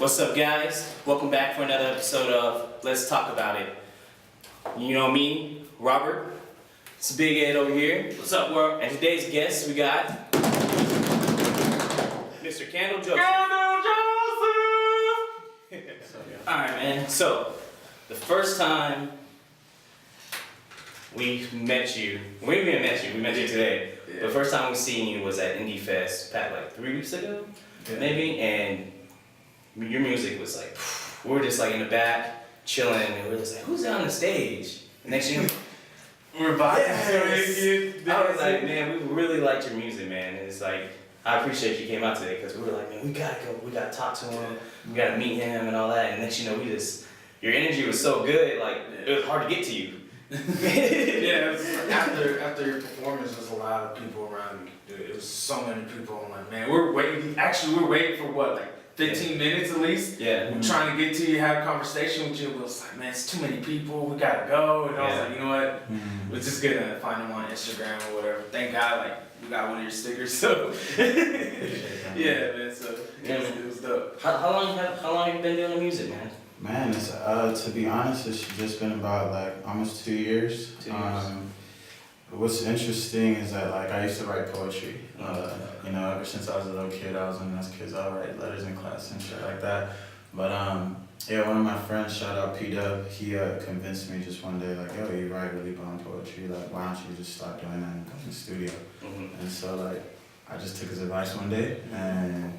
What's up, guys? Welcome back for another episode of Let's Talk About It. You know me, Robert. It's Big Ed over here. What's up, world? And today's guest, we got Mr. Candle Joseph. Alright, man. So, the first time we met you, we met you today. Yeah. The first time we seen you was at Indie Fest, like 3 weeks ago, maybe, and your music was like, we were just like in the back, chilling, and we were just like, who's on the stage? And next thing we're vibing. Yes. I was like, man, we really liked your music, man. And it's like, I appreciate you came out today, because we were like, man, we gotta go, we gotta talk to him, we gotta meet him and all that. And next you know, your energy was so good, like, it was hard to get to you. Yeah, after your performance, there's a lot of people around me. Dude, it was so many people. I'm like, man, we're waiting for what, like 15 minutes at least? Yeah. We're trying to get to you, have a conversation with you. It was like, man, it's too many people, we gotta go. And I was like, you know what? We're just gonna find them on Instagram or whatever. Thank God, like, we got one of your stickers, so. Yeah, man, so it was dope. How long have you been doing the music, man? Man, it's to be honest, it's just been about like almost 2 years. 2 years. What's interesting is that like I used to write poetry. You know, ever since I was a little kid, I was one of those kids. I would write letters in class and shit like that. But yeah, one of my friends, shout out P-Dub, he convinced me just one day like, yo, you write really bomb poetry. Like, why don't you just stop doing that and go to the studio? And so like, I just took his advice one day and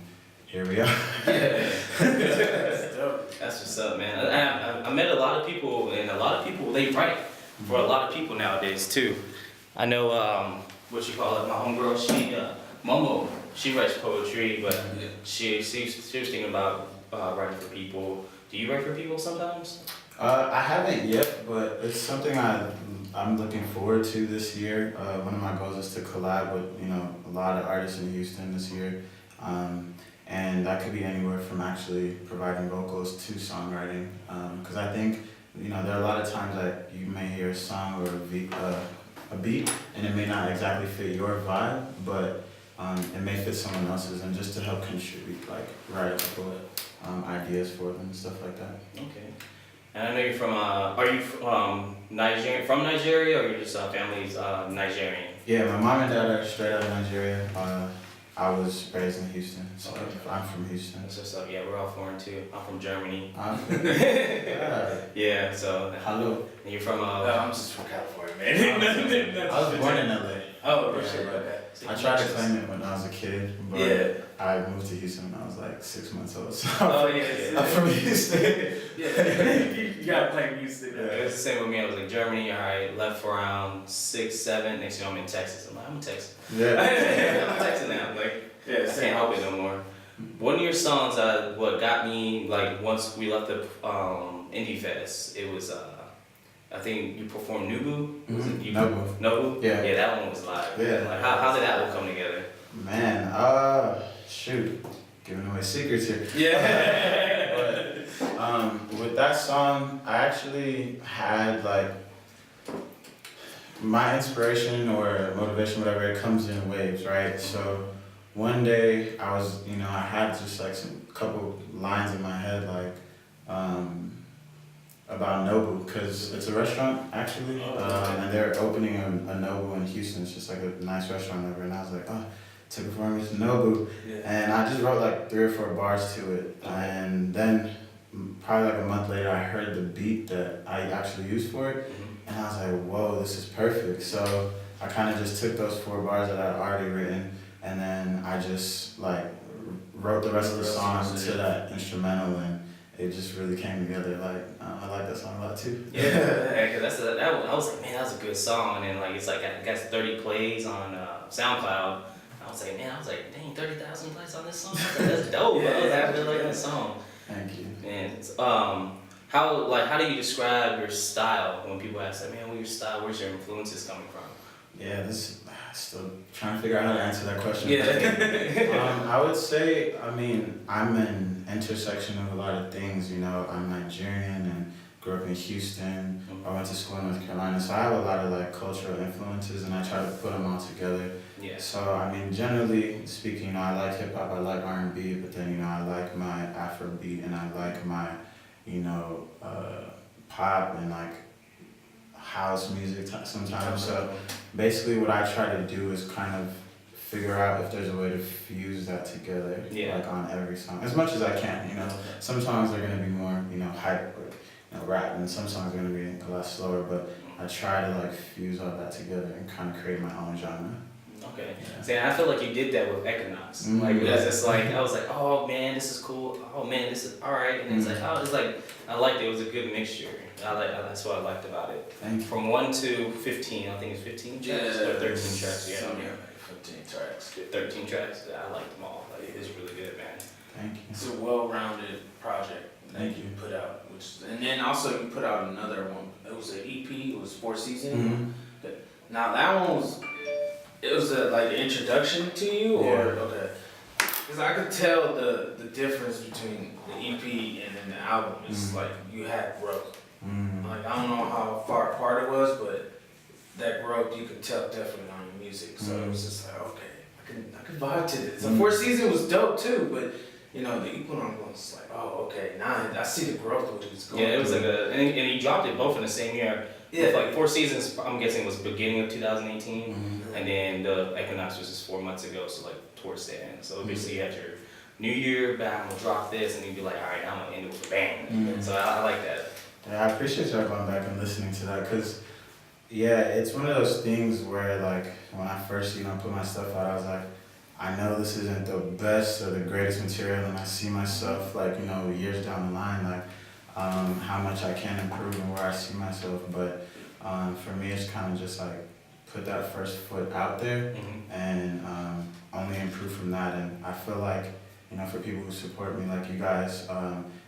here we are. Yeah. That's what's up, man. I met a lot of people, and a lot of people, they write for a lot of people nowadays, too. I know, what you call it, my homegirl, Momo, she writes poetry, but she was thinking about writing for people. Do you write for people sometimes? I haven't yet, but it's something I'm looking forward to this year. One of my goals is to collab with, you know, a lot of artists in Houston this year. And that could be anywhere from actually providing vocals to songwriting. Because I think, you know, there are a lot of times that you may hear a song or a beat, and it may not exactly fit your vibe, but it may fit someone else's, and just to help contribute, like write a couple of ideas for them and stuff like that. Okay. And I know you're from, are you from Nigeria, or you're just family's Nigerian? Yeah, my mom and dad are straight out of Nigeria. I was raised in Houston, so I'm from Houston. That's what's up. Yeah, we're all foreign too. I'm from Germany. Yeah, so. Hello. And you're from? No, I'm just from California, man. I was born in LA. Oh, shit like that. I tried to claim it when I was a kid, but I moved to Houston when I was like 6 months old. So I'm from Houston. You gotta claim Houston. Yeah, it was the same with me. I was like Germany, alright, left for around 6, 7. Next thing I'm in Texas. I'm like, I'm in Texas. Yeah. I'm in Texas now. Like, I can't help it no more. One of your songs, what got me, like, once we left the Indie Fest, it was, I think you performed Nubu. Nobu? Yeah. Yeah, that one was live. Yeah. Like, how did that one come together? Man, shoot. Giving away secrets here. Yeah. But with that song, I actually had like, my inspiration or motivation, whatever, it comes in waves, right? So one day I was, you know, I had just like couple lines in my head, like, about Nobu, because it's a restaurant actually, and they're opening a Nobu in Houston. It's just like a nice restaurant over, and I was like, oh, to perform this Nobu, and I just wrote like 3 or 4 bars to it, and then probably like a month later I heard the beat that I actually used for it, and I was like, whoa, this is perfect. So I kind of just took those 4 bars that I'd already written, and then I just like wrote the rest of the song to that instrumental, and it just really came together. Like, I like that song a lot too. Yeah, cause I was like, man, that was a good song, and then like it's like I got 30 plays on SoundCloud. I was like, dang, 30,000 plays on this song. I was like, that's dope. I was like, I really like that song. Thank you. And how do you describe your style when people ask, like, man, what's your style? Where's your influences coming from? Yeah, still trying to figure out how to answer that question. Yeah. I would say, I mean, I'm an intersection of a lot of things, you know. I'm Nigerian and grew up in Houston. I went to school in North Carolina, so I have a lot of like cultural influences, and I try to put them all together. Yeah. So I mean, generally speaking, I like hip hop, I like R&B, but then I like my Afrobeat, and I like my, pop and like house music sometimes. So basically, what I try to do is kind of figure out if there's a way to fuse that together, like on every song, as much as I can. Some songs are gonna be more, hype or rap, and some songs are gonna be a lot slower. But I try to like fuse all that together and kind of create my own genre. Okay. See, I feel like you did that with Equinox. Like, it was just like, I was like, oh man, this is cool. Oh man, this is alright. And it's like, I liked it. It was a good mixture. That's what I liked about it. Thank you. From 1 to 15, I think it's 15 tracks or 13 tracks. Yeah. 15 tracks. 13 tracks. I liked them all. Like, it's really good, man. Thank you. It's a well-rounded project that you put out. And then also you put out another one. It was an EP. It was 4 seasons. Now that one was. It was like an introduction to you, or okay? Because I could tell the difference between the EP and then the album. It's like you had growth. Like I don't know how far apart it was, but that growth you could tell definitely on the music. So it was just like, okay, I can vibe to this. The 4 season was dope too, but the Equinox was like, oh okay, now I see the growth of what he was going. Yeah, it was like and he dropped it both in the same year. Yeah, like 4 seasons. I'm guessing was beginning of 2018. And then the Equinox was just 4 months ago, so like towards the end. So basically you had your New Year, bam, I'm gonna drop this, and you'd be like, all right, I'm gonna end it with a bang. So I like that. Yeah, I appreciate y'all going back and listening to that, because it's one of those things where like when I first put my stuff out, I was like, I know this isn't the best or the greatest material, and I see myself like years down the line, like how much I can improve and where I see myself. But for me, it's kind of just like put that first foot out there and only improve from that. And I feel like, for people who support me, like you guys,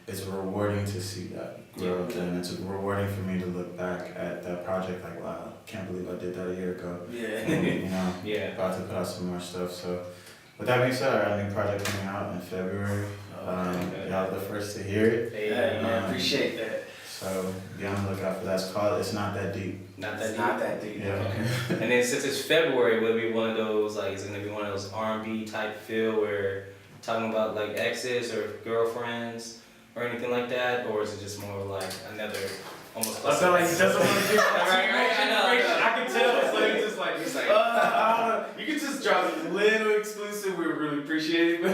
it's rewarding to see that growth, and it's rewarding for me to look back at that project like, wow, can't believe I did that a year ago. And, about to put out some more stuff. So with that being said, I got a new project coming out in February. Y'all the first to hear it. I appreciate that. So be on the lookout for that. It's Not That Deep. Not that deep. Yeah. Okay. And then since it's February, will it be one of those is it gonna be one of those R&B type feel where talking about like exes or girlfriends or anything like that, or is it just more like another almost? I feel like he doesn't want to do that. Right. I can tell. So he's like, I don't know. You can just drop a little exclusive. We would really appreciate it,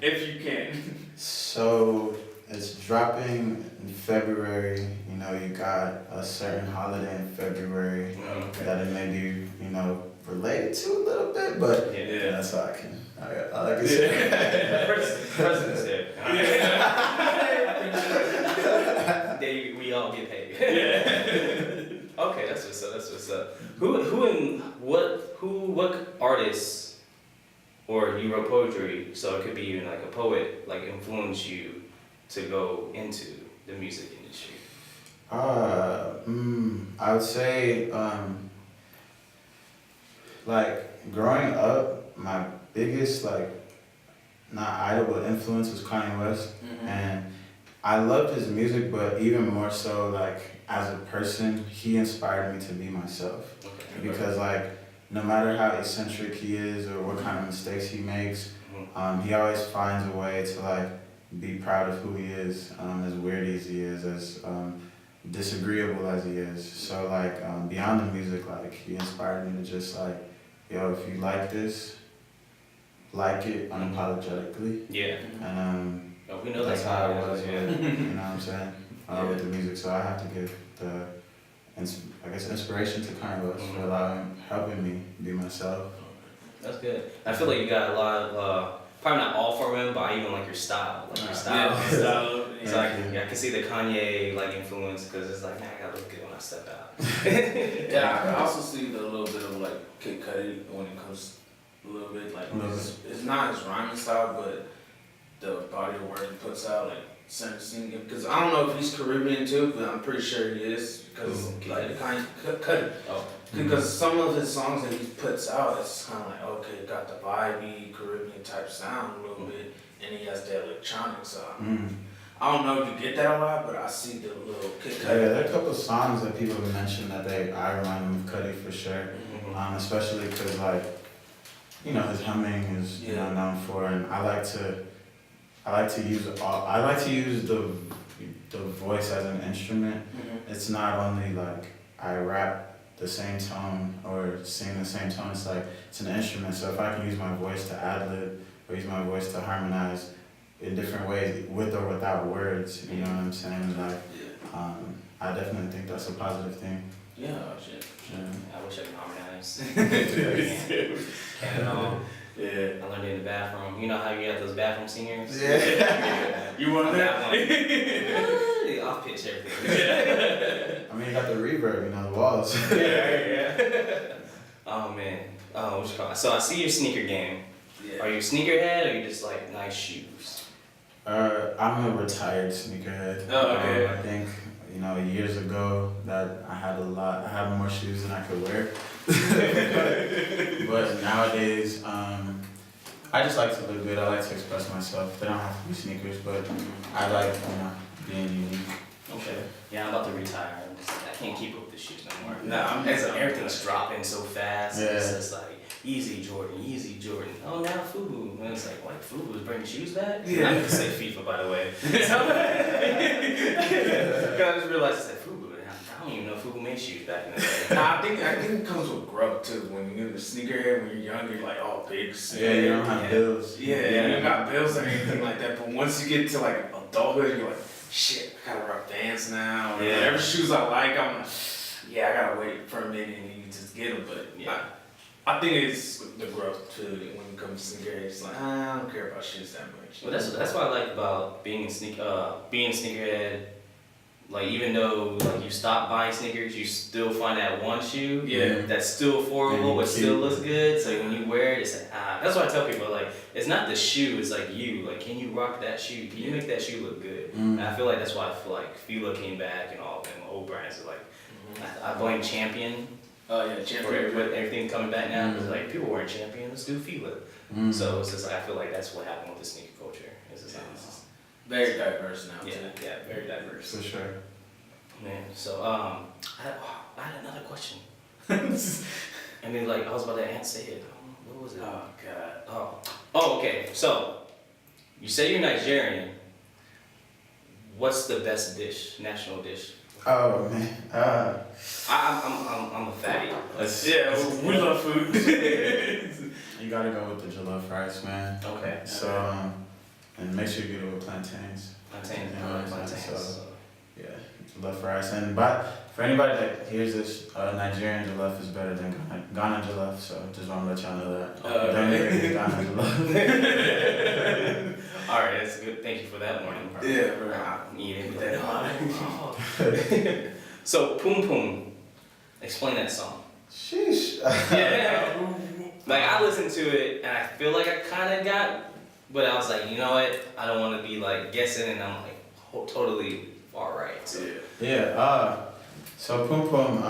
if you can. So it's dropping in February. You got a certain holiday in February that it may be, related to a little bit, but that's all I can. I like it. President's Day. We all get paid. Okay, that's what's up. What artists, or you wrote poetry, so it could be even like a poet, like influenced you to go into the music industry? I would say, like growing up, my biggest not idol but influence was Kanye West, and I loved his music, but even more so as a person, he inspired me to be myself. Because no matter how eccentric he is or what kind of mistakes he makes, he always finds a way to be proud of who he is, as weird as he is, as disagreeable as he is. So beyond the music, he inspired me to just yo, if you like this, like it unapologetically. Yeah. And we know that's how it was. You know what I'm saying? With the music, so I have to give the inspiration to Kanye West for helping me be myself. That's good. I feel like you got a lot of probably not all from him, but I even like your style. Your style. So I can see the Kanye influence, because it's man, I gotta look good when I step out. Yeah, I can also see the little bit of Kid Cudi when it comes a little bit it's not his rhyming style, but the body of work he puts out, singing. Because I don't know if he's Caribbean too, but I'm pretty sure he is, because Kanye Cudi. Because some of his songs that he puts out, it's kind of okay, got the vibey Caribbean type sound a little bit, and he has the electronic. So I don't know if you get that a lot, but I see the little Kid Yeah, Cudi. there are a couple of songs that people have mentioned that I remind them of Cudi for sure. Especially because like, you know, his humming is you know known for, and I like to use the voice as an instrument. It's not only like I rap the same tone or sing the same tone. It's like it's an instrument. So if I can use my voice to ad-lib or use my voice to harmonize in different ways, with or without words, you know what I'm saying? Like, I definitely think that's a positive thing. Yeah, shit. I wish I could harmonize. Can't at all. Yeah. I learned it in the bathroom. You know how you have those bathroom singers? Yeah. You want that one? Off pitch everything. I mean, you got the reverb, you know, the walls. Yeah. Oh man. Oh, what you call it? So I see your sneaker game. Yeah. Are you a sneakerhead or you just like nice shoes? I'm a retired sneakerhead. Oh, okay. I think, you know, years ago that I had more shoes than I could wear. but nowadays, I just like to look good. I like to express myself. They don't have to be sneakers, but I like, you know, being unique. Okay. Yeah, I'm about to retire. I can't keep up with the shoes no more. Nah, Everything's dropping so fast. Yeah. It's just like easy Jordan. Oh, now FUBU. And it's like, what? FUBU is bringing shoes back? Yeah. I need to say FIFA, by the way. I just realized I said FUBU. I don't even know if FUBU made shoes back in the day. Nah, I think it comes with growth too. When you're a sneakerhead, when you're younger, you're like, oh, big. Yeah, you don't have bills. Yeah, you don't got bills or anything like that. But once you get to like adulthood, you're like, shit, I gotta rock Vans now. Or whatever shoes I like, I'm like, yeah, I gotta wait for a minute and you just get them. But yeah, I think it's the growth too when it comes to sneakerhead. It's like, I don't care about shoes that much. Well, that's what I like about being a sneakerhead. Like even though like you stop buying sneakers, you still find that one shoe that's still affordable but still looks good. So when you wear it, it's like that's why I tell people like it's not the shoe, it's like you. Like can you rock that shoe? Can you make that shoe look good? And I feel like that's why I feel like Fila came back and all them old brands are like I blame Champion. Oh yeah, Champion. With everything coming back now, because like people wearing Champion, let's do Fila. So it's just like I feel like that's what happened with the sneaker culture. It's just very diverse now too. Yeah, very diverse. For sure. Man, so I had another question. I mean, like I was about to answer it. What was it? Oh god. Oh, okay. So you say you're Nigerian. What's the best dish, national dish? Oh man. I'm a fatty. We love food. You gotta go with the jollof rice, man. Okay. So and make sure you get it with plantains. Plantains. You know what I'm Plantains. saying? So yeah, jollof rice. And but for anybody that hears this, Nigerian jollof is better than Ghana jollof. So just want to let y'all know that. Don't even get Ghana jollof. All right, that's good. Thank you for that warning. Yeah, I'm eating with that. So Poom Poom, explain that song. Sheesh. Yeah. Like I listened to it and I feel like I kind of got, but I was like, you know what? I don't want to be like guessing, and I'm like totally far right. So. Yeah. So Poom Poom,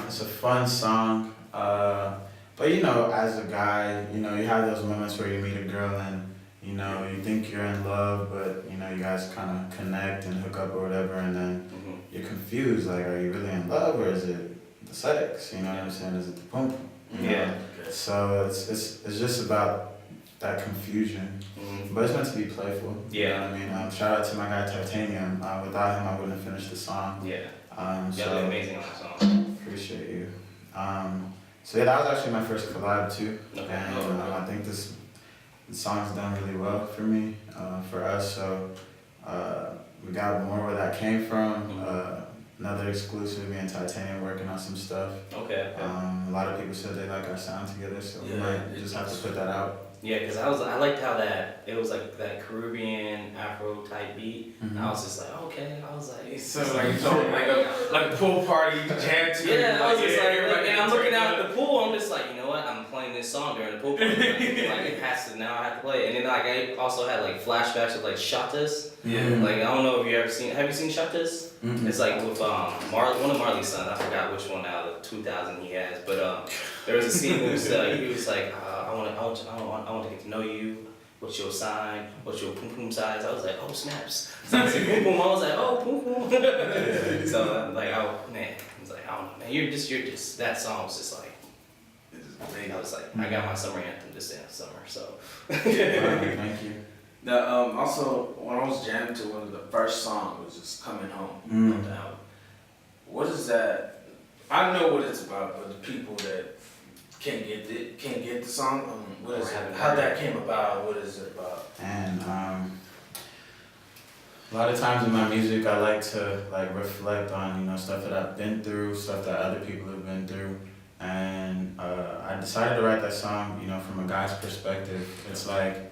it's a fun song. But you know, as a guy, you know, you have those moments where you meet a girl and you know you think you're in love, but you know you guys kind of connect and hook up or whatever, and then you're confused. Like, are you really in love or is it the sex? You know what I'm saying? Is it the Poom Poom? Yeah. So it's just about that confusion, but it's meant to be playful. Yeah. You know what I mean? Shout out to my guy Titanium. Without him, I wouldn't have finished the song. Yeah. So Y'all did amazing on the song. Appreciate you. So yeah, that was actually my first collab too. Okay. And I think the song's done really well for me, for us. So we got more where that came from. Another exclusive, me and Titanium working on some stuff. Okay. A lot of people said they like our sound together, so we might just have to put that out. Yeah, because I liked how it was like that Caribbean Afro type beat. And I was just like, okay. I was like, so like a pool party jam to yeah, I was just like, and I'm looking out at at the pool. I'm just like, you know what? I'm playing this song during the pool party. Like it has to now. I have to play it. And then like I also had like flashbacks of like Shatas. Yeah. Like I don't know if you ever seen. Have you seen Shatas? It's like with one of Marley's sons. I forgot which one now. The 2000 he has, but there was a scene where he was like, I want to get to know you, what's your sign, what's your poom poom size. I was like, oh snaps. So I said poom poom. I was like, oh poom poom. So I'm like, oh man, I was like, I don't know, man. You're just. That song was just like. I was like, I got my summer anthem this summer. So. Thank you. Also, when I was jamming to one of the first songs was just Coming Home. Mm. What is that? I know what it's about, but the people that can't get the song. What is it? How that came about? What is it about? And a lot of times in my music, I like to like reflect on stuff that I've been through, stuff that other people have been through, and I decided to write that song, from a guy's perspective. It's like,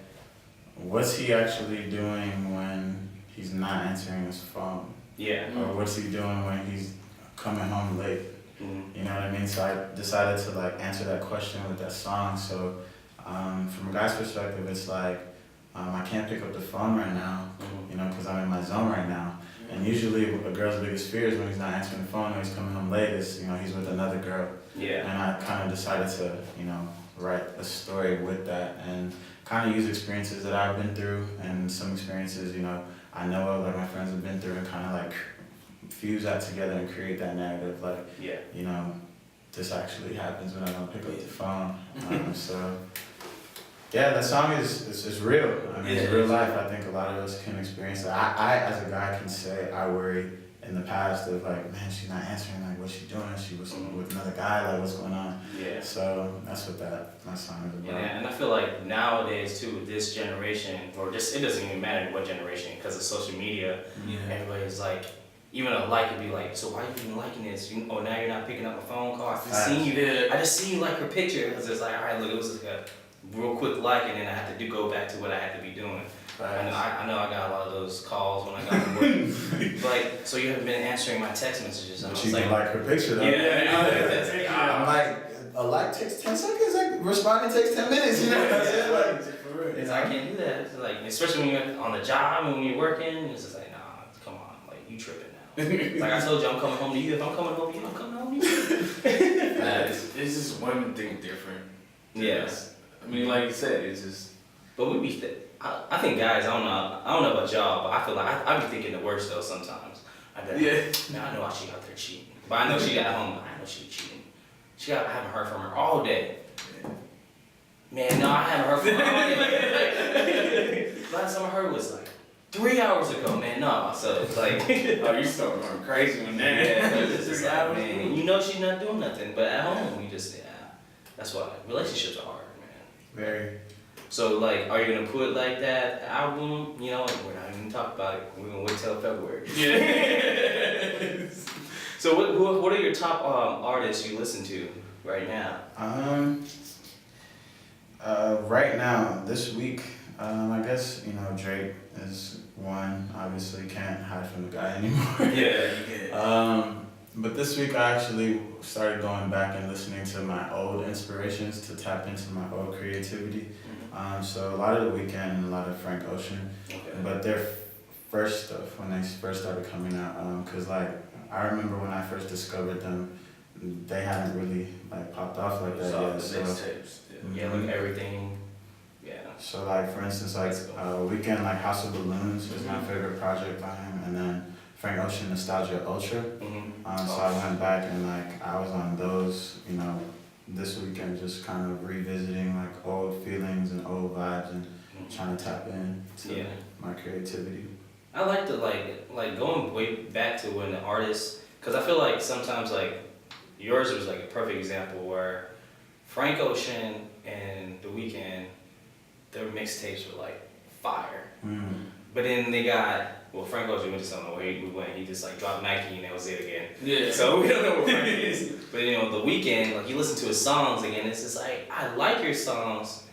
what's he actually doing when he's not answering his phone? Yeah. Or what's he doing when he's coming home late? Mm-hmm. You know what I mean? So I decided to like answer that question with that song. So from a guy's perspective, it's like I can't pick up the phone right now, because I'm in my zone right now. And usually a girl's biggest fear is when he's not answering the phone or he's coming home late is, he's with another girl. Yeah. And I kind of decided to, write a story with that and kind of use experiences that I've been through and some experiences, I know of, like my friends have been through, and kind of like fuse that together and create that narrative, like, this actually happens when I don't pick up the phone. So, yeah, that song is real. I mean, it's real life. I think a lot of us can experience that. I as a guy, can say I worry in the past of like, man, she's not answering, like, what's she doing? She was with another guy, like, what's going on? Yeah. So that's what that song is about. Yeah, and I feel like nowadays too, this generation, or just it doesn't even matter what generation, because of social media, everybody's like, even a like would be like, so why are you even liking this? Oh, now you're not picking up a phone call. I just seen you like her picture. It's just like, all right, look, it was just like a real quick like, and then I had to go back to what I had to be doing. And I know I got a lot of those calls when I got to work. Like, so you haven't been answering my text messages. But you can like her picture though. Yeah. I'm like, a like takes 10 seconds, like responding takes 10 minutes, I can't do that. It's like, especially when you're on the job and when you're working, it's just like, nah, come on, like, you tripping now. Like I told you, I'm coming home to you. If I'm coming home to you, I'm coming home to you. It's just women think different. Yes. I mean, like you said, it's just. But we be, I think guys, I don't know about y'all, but I feel like I be thinking the worst though sometimes. Man, I know she out there cheating. But I know she got home, I know she cheating. I haven't heard from her all day. Man, no, I haven't heard from her all day. Last time I heard was like 3 hours ago, man. No, so it's like, oh, you started going crazy when that. It's just like, man, she's not doing nothing, but at home we just, that's why relationships are hard, man. Very. So like, are you gonna put like that album? We're not even talk about it. We're gonna wait till February. Yeah. So what are your top artists you listen to right now? Right now, this week, I guess Drake is one. Obviously, can't hide from the guy anymore. Yeah. But this week I actually started going back and listening to my old inspirations to tap into my old creativity. So a lot of The Weeknd and a lot of Frank Ocean. Okay. But their first stuff, when they first started coming out, cause like I remember when I first discovered them, they hadn't really like popped off like that yet. So mixtapes. Like everything. Yeah. So like for instance, like Weeknd, like House of Balloons is my favorite project by him, and then Frank Ocean, Nostalgia Ultra. So I went back and like I was on those, this weekend, just kind of revisiting like old feelings and old vibes and trying to tap into my creativity. I like to like going way back to when the artists, because I feel like sometimes like yours was like a perfect example where Frank Ocean and The Weeknd, their mixtapes were like fire. But then they got, Frank Ocean, we just don't know where he went. He just like dropped Nike and that was it again. Yeah. So we don't know where Frank is. But The Weeknd, like you listen to his songs again, it's just like, I like your songs,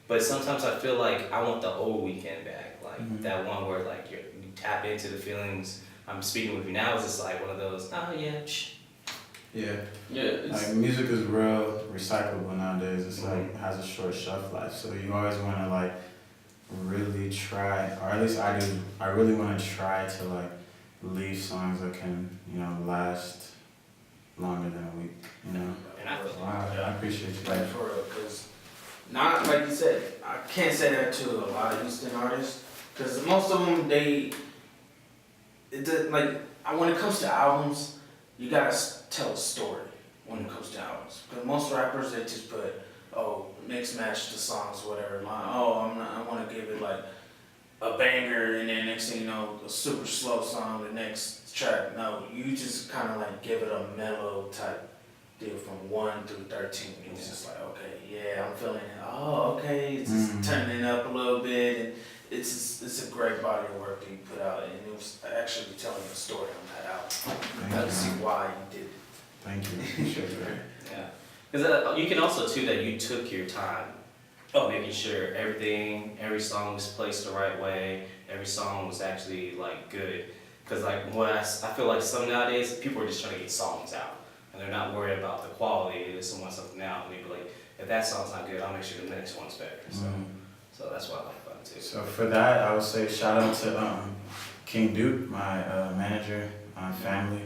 but sometimes I feel like I want the old Weeknd back. Like that one where like you tap into the feelings. I'm speaking with you now, it's just like one of those, Like music is real recyclable nowadays. It's like has a short shelf life. So you always want to like really try, or at least I do. I really want to try to like leave songs that can last longer than a week. And I I appreciate you. Like for real, because not like you said, I can't say that to a lot of Houston artists, because most of them, when it comes to albums, you gotta tell a story when it comes to albums. Because most rappers, they just put, mix match the songs, whatever. I want to give it like a banger, and then next thing you know, a super slow song, the next track. No, you just kind of like give it a mellow type deal from 1 through 13. It's just like, okay, yeah, I'm feeling it. Oh, okay, it's just turning up a little bit, and it's a great body of work that you put out, and it was actually telling a story on that album. I can see why you did it. Thank you. Sure. Yeah. Because you can also, too, that you took your time making sure every song was placed the right way, every song was actually, like, good. Because, like, I feel like some nowadays, people are just trying to get songs out, and they're not worried about the quality. They just want something out, and they be like, if that song's not good, I'll make sure the next one's better. So that's what I like about it, too. So for that, I would say shout out to King Duke, my manager, family.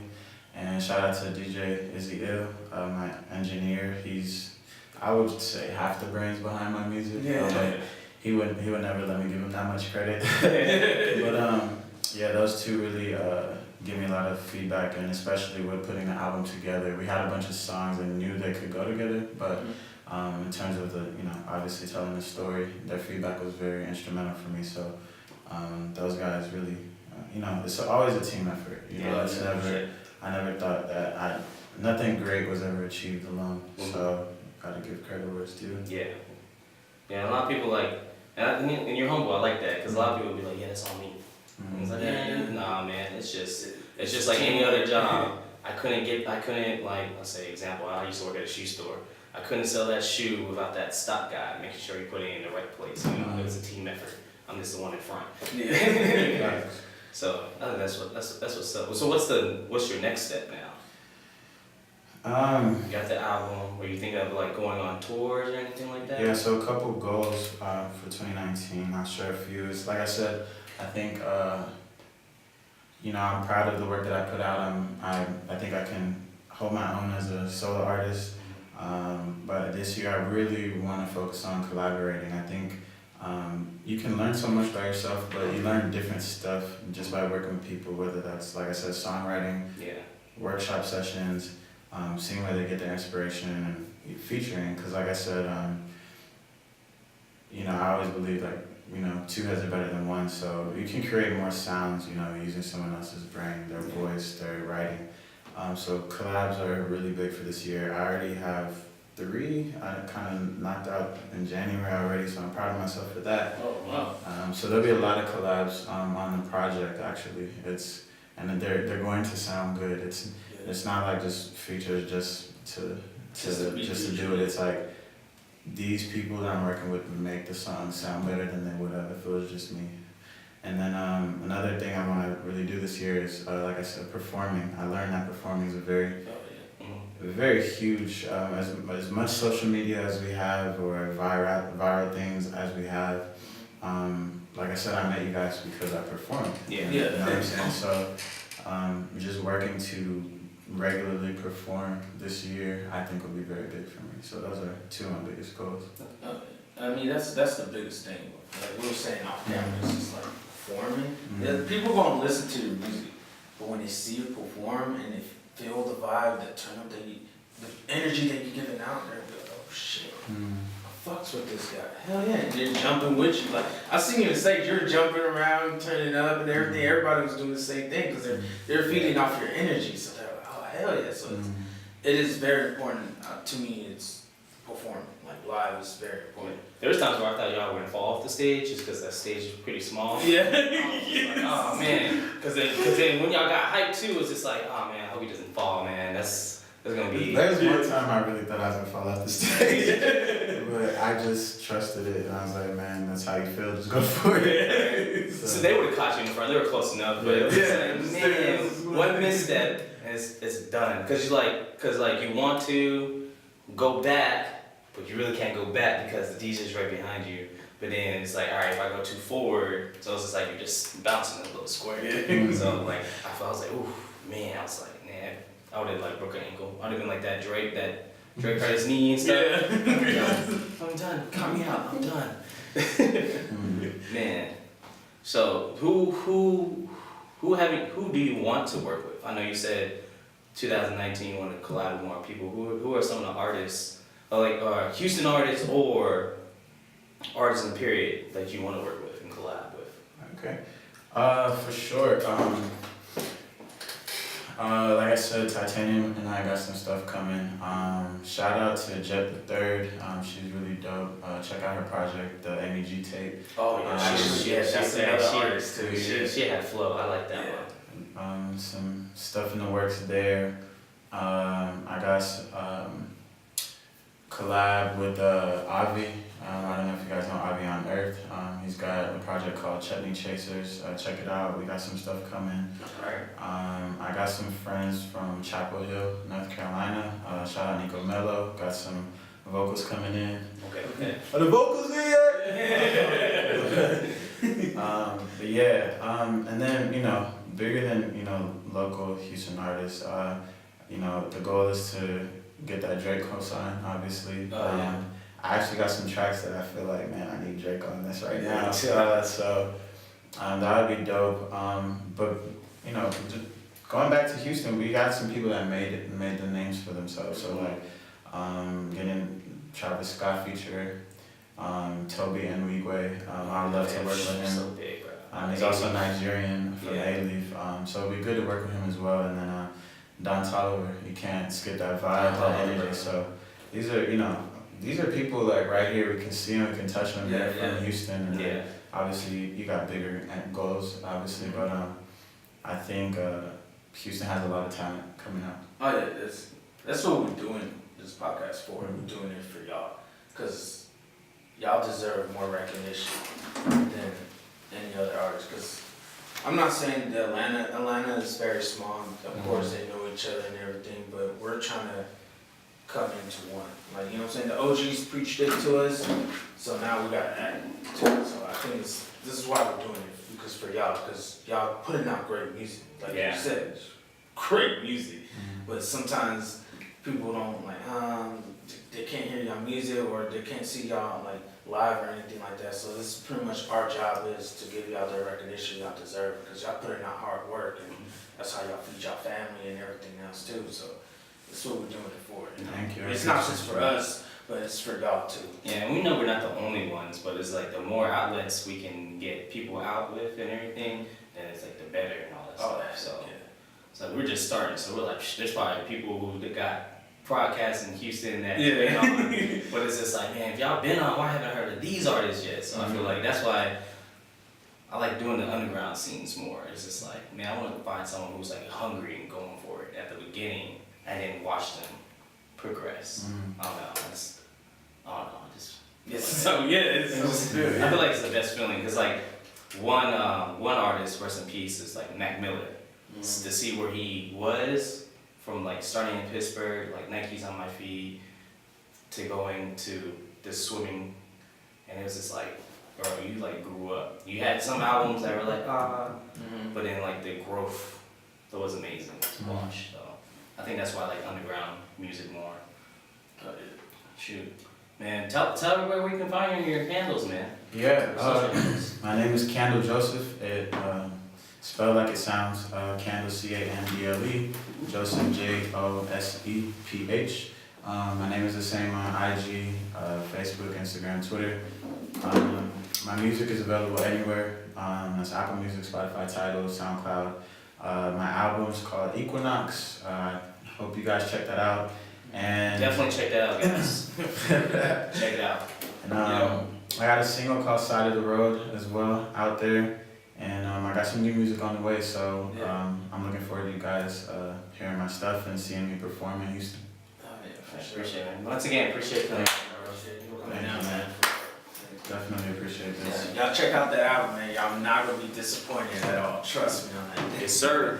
And shout out to DJ Izzy Ill, my engineer. He's, I would say, half the brains behind my music. Yeah. He would never let me give him that much credit. But those two really give me a lot of feedback, and especially with putting the album together. We had a bunch of songs and knew they could go together, but in terms of the, obviously telling the story, their feedback was very instrumental for me. So those guys really, it's always a team effort. I never thought that nothing great was ever achieved alone. So gotta give credit where it's due. Yeah. A lot of people and you're humble. I like that, because a lot of people be like, yeah, that's on me. And it's like, nah, man, it's just like any other job. I couldn't like, let's say example, I used to work at a shoe store. I couldn't sell that shoe without that stock guy making sure he put it in the right place. It was a team effort. I'm just the one in front. Yeah. So I think that's what's up. So what's your next step now? You got the album. Were you thinking of like going on tours or anything like that? Yeah, so a couple goals for 2019. I'll share a few. It's like I said, I think I'm proud of the work that I put out. I think I can hold my own as a solo artist. But this year I really want to focus on collaborating. I think you can learn so much by yourself, but you learn different stuff just by working with people, whether that's, like I said, songwriting, workshop sessions, seeing where they get their inspiration, and featuring, because like I said, I always believe two heads are better than one, so you can create more sounds, using someone else's brain, their voice, their writing. So collabs are really big for this year. I already have 3. I kind of knocked out in January already, so I'm proud of myself for that. Oh, wow. So there'll be a lot of collabs on the project, actually. And they're going to sound good. It's not like just features just to do it. It's like these people that I'm working with make the song sound better than they would have if it was just me. And then another thing I want to really do this year is, like I said, performing. I learned that performing is a very huge, as much social media as we have, or viral things as we have. Like I said, I met you guys because I performed. You know what I'm saying? So just working to regularly perform this year, I think will be very big for me. So those are 2 of my biggest goals. I mean, that's the biggest thing. Like we were saying off camera, it's just like performing. Yeah, people gonna listen to your music, but when they see you perform and they feel the vibe, the turn up, the energy that you're giving out, they're like, oh shit, I fucks with this guy. Hell yeah, and they're jumping with you. Like I seen you on stage, you're jumping around, turning up, and everything. Everybody was doing the same thing because they're feeding off your energy. So they're like, oh hell yeah. So it is very important to me. It's performing. Like live is very important. There was times where I thought y'all were gonna fall off the stage just because that stage is pretty small. Yeah. Like, oh man, because then when y'all got hyped too, it's just like, oh man, I hope he doesn't fall, man. That's gonna be. There was one time I really thought I was gonna fall off the stage, but I just trusted it, and I was like, man, that's how you feel. Just go for it. So they would have caught you in front. They were close enough, but it was like, man, one misstep and it's done. Because you want to go back. But you really can't go back because the DJ's right behind you. But then it's like, all right, if I go too forward, so it's just like you're just bouncing in a little square. So like, I was like, ooh, man, I was like, man, I would have like broke an ankle. I would have been like that Drake, that Drake hurt his knee and stuff. Yeah. I'm done. Cut me out. I'm done. Man. So who do you want to work with? I know you said 2019 you want to collab with more people. Who are some of the artists, or Houston artists or artists in period that you want to work with and collab with? Okay. For sure. Like I said, Titanium and I got some stuff coming. Shout out to Jet the Third. She's really dope. Check out her project, the MEG tape. Oh yeah, that's another artist too. She had flow. I like that one. Some stuff in the works there. I got collab with Avi. I don't know if you guys know Avi on Earth. He's got a project called Chutney Chasers. Check it out. We got some stuff coming. I got some friends from Chapel Hill, North Carolina. Shout out Nico Mello. Got some vocals coming in. Okay. Are the vocals in? But yeah, and then, bigger than, local Houston artists, the goal is to get that Drake cosign, obviously. I actually got some tracks that I feel like, man, I need Drake on this right now. So that would be dope. But, just going back to Houston, we got some people that made the names for themselves. So, getting Travis Scott feature, Toby Nwigwe. I would love to work with him. So big, bro. He's also Nigerian from A-Leaf. So it'd be good to work with him as well. And then Don Toliver, you can't skip that vibe, that energy. So these are people like right here. We can see them, we can touch them. They're from Houston. And obviously, you got bigger goals, obviously. But I think Houston has a lot of talent coming out. Oh yeah, that's what we're doing this podcast for. We're doing it for y'all, because y'all deserve more recognition than any other artist. Because I'm not saying that Atlanta is very small. Of course, they know each other and everything, but we're trying to come into one. Like, you know what I'm saying? The OGs preached it to us, so now we got to add to it. So I think this is why we're doing it, because for y'all, because y'all putting out great music. Like you said, it's great music. But sometimes people don't they can't hear y'all music, or they can't see y'all live or anything like that. So this is pretty much our job, is to give y'all the recognition y'all deserve, because y'all putting out hard work, and that's how y'all feed y'all family and everything else too. So that's what we're doing it for. Thank you. It's not just for us, but it's for y'all too. Yeah, and we know we're not the only ones, but it's like the more outlets we can get people out with and everything, then it's like the better and all that stuff. So we're just starting. So we're like, there's probably people who got podcasts in Houston that been on, but it's just like, man, if y'all been on, why haven't I heard of these artists yet? So I feel like that's why I like doing the underground scenes more. It's just like, man, I want to find someone who's like hungry and going for it at the beginning, and then watch them progress. I don't know. I feel like it's the best feeling, because like one artist, rest in peace, is like Mac Miller. To see where he was from like starting in Pittsburgh, like Nike's on my feet, to going to this swimming, and it was just like, bro, you like grew up. You had some albums that were like but then like the growth, that was amazing to watch. So I think that's why I like underground music more. Shoot, man, tell everybody where you can find you and your handles, man. My name is Candle Joseph. It spelled like it sounds. Candle Candle, Joseph Joseph. My name is the same on IG, Facebook, Instagram, Twitter. My music is available anywhere. That's Apple Music, Spotify, Tidal, SoundCloud. My album's called Equinox. Hope you guys check that out. And definitely check that out, guys. Check it out. And I got a single called Side of the Road as well out there. And I got some new music on the way, so I'm looking forward to you guys hearing my stuff and seeing me perform in Houston. I appreciate it, man. Once again, appreciate you coming down, man. Definitely appreciate this. Y'all check out the album, man. Y'all not gonna be disappointed at all. Trust me on that. Yes, sir.